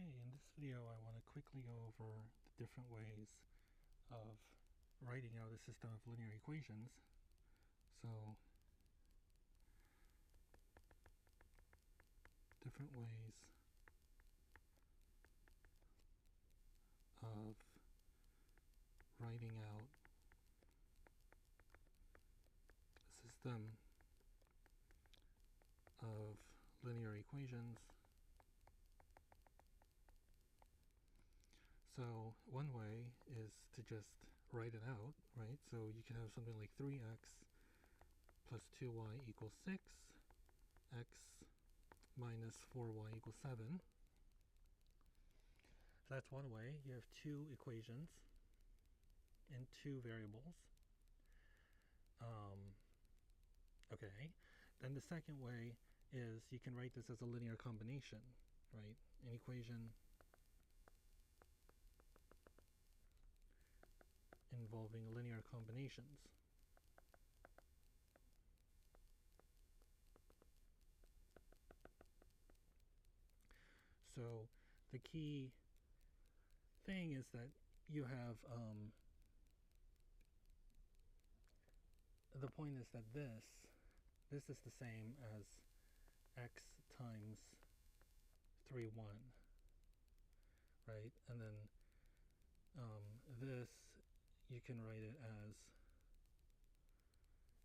Okay, in this video I want to quickly go over the different ways of writing out a system of linear equations. So, different ways of writing out a system of linear equations. So one way is to just write it out, right? So you can have something like 3x plus 2y equals 6, x minus 4y equals 7. So that's one way. You have two equations in two variables. Okay. Then the second way is you can write this as a linear combination, right? An equation involving linear combinations. So the key thing is that you have the point is that this is the same as x times 3, 1, right? And then this, you can write it as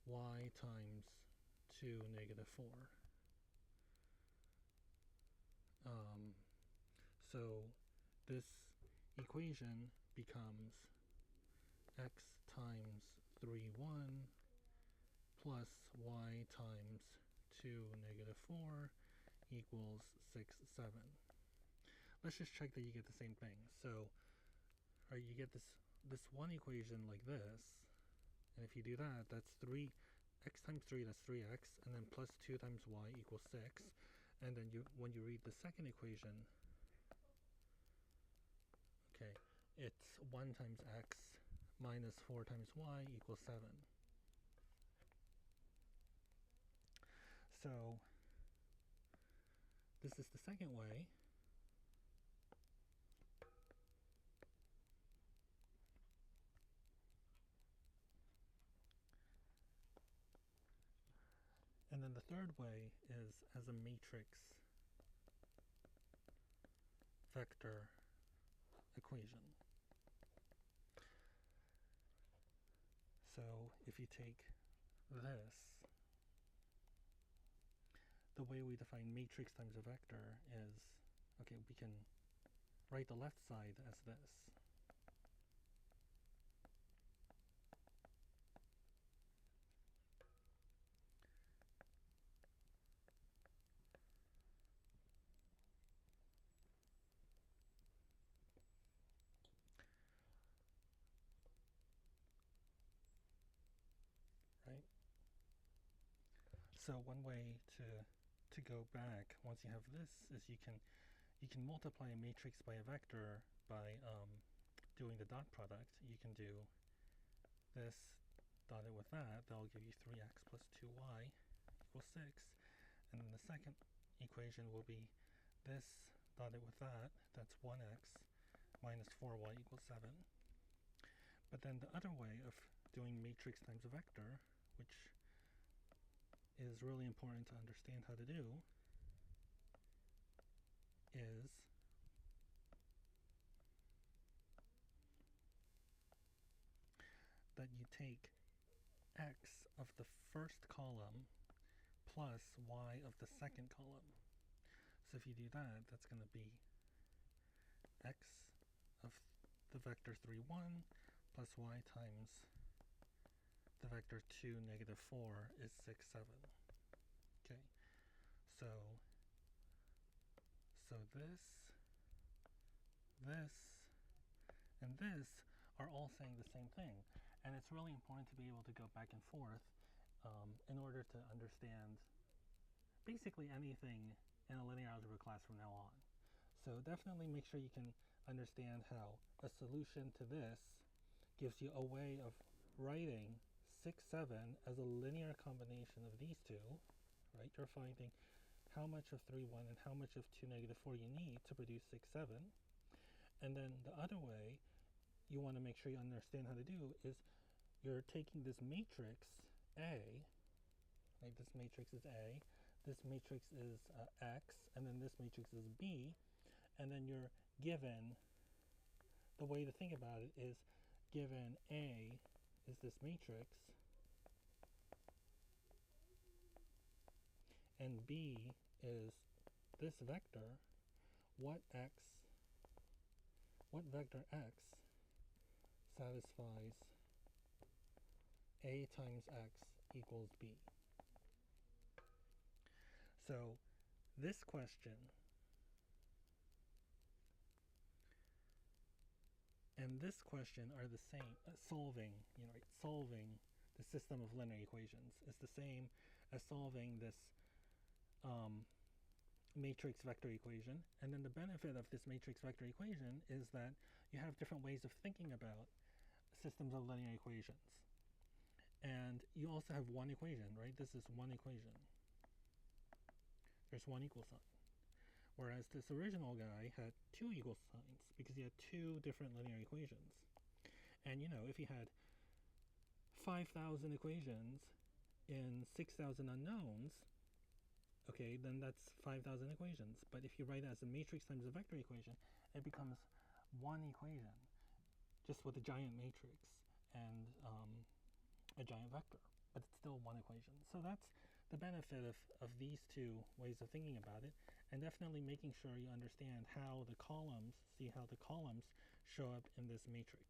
y times 2, negative 4. So this equation becomes x times 3, 1 plus y times 2, negative 4 equals 6, 7. Let's just check that you get the same thing. So you get this one equation like this, and if you do that, that's 3 x times 3, that's 3x, and then plus 2 times y equals 6. And then when you read the second equation, okay, it's 1 times x minus 4 times y equals 7. So this is the second way. And then the third way is as a matrix vector equation. So if you take this, the way we define matrix times a vector is, okay, we can write the left side as this. Right? So one way to go back once you have this is you can multiply a matrix by a vector by doing the dot product. You can do this dotted with that. That'll give you 3x plus 2y equals 6. And then the second equation will be this dotted with that. That's 1x minus 4y equals 7. But then the other way of doing matrix times a vector, which is really important to understand how to do, is that you take x of the first column plus y of the second column. So if you do that, that's going to be x of the vector 3, 1 plus y times the vector 2, negative 4 is 6, 7. Okay, so this, and this are all saying the same thing. And it's really important to be able to go back and forth in order to understand basically anything in a linear algebra class from now on. So definitely make sure you can understand how a solution to this gives you a way of writing 6, 7 as a linear combination of these two, right? You're finding how much of 3, 1 and how much of 2, negative 4 you need to produce 6, 7. And then the other way you want to make sure you understand how to do is you're taking this matrix A, right? This matrix is A, this matrix is X, and then this matrix is B, and then you're given, the way to think about it is, given A is this matrix, and B is this vector, what vector X satisfies A times X equals B. So this question and this question are the same. Solving the system of linear equations is the same as solving this matrix vector equation. And then the benefit of this matrix vector equation is that you have different ways of thinking about systems of linear equations. And you also have one equation, right? This is one equation. There's one equal sign. Whereas this original guy had two equal signs because he had two different linear equations. And if you had 5,000 equations in 6,000 unknowns, okay, then that's 5,000 equations. But if you write it as a matrix times a vector equation, it becomes one equation, just with a giant matrix and a giant vector. But it's still one equation. So that's the benefit of these two ways of thinking about it, and definitely making sure you understand how the columns show up in this matrix.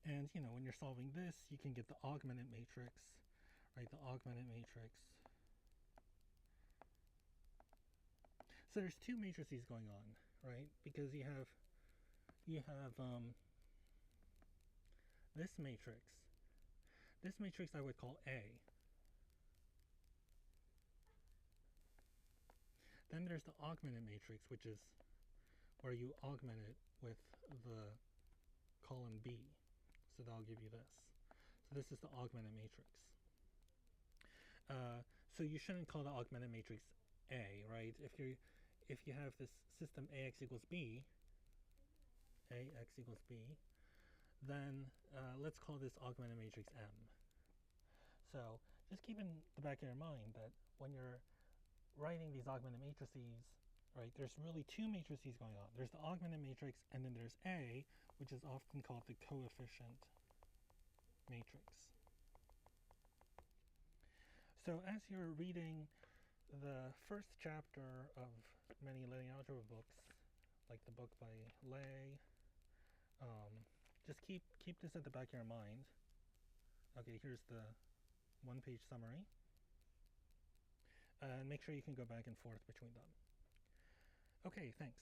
And when you're solving this, you can get the augmented matrix, right? The augmented matrix. So there's two matrices going on, right? Because you have this matrix. This matrix I would call A. Then there's the augmented matrix, which is where you augment it with the column B. So that'll give you this. So this is the augmented matrix. So you shouldn't call the augmented matrix A, right? If you have this system AX equals B, then let's call this augmented matrix M. So just keep in the back of your mind that when you're writing these augmented matrices, right, there's really two matrices going on. There's the augmented matrix, and then there's A, which is often called the coefficient matrix. So as you're reading the first chapter of many linear algebra books, like the book by Ley, just keep this at the back of your mind. Okay, here's the one-page summary. And make sure you can go back and forth between them. Okay, thanks.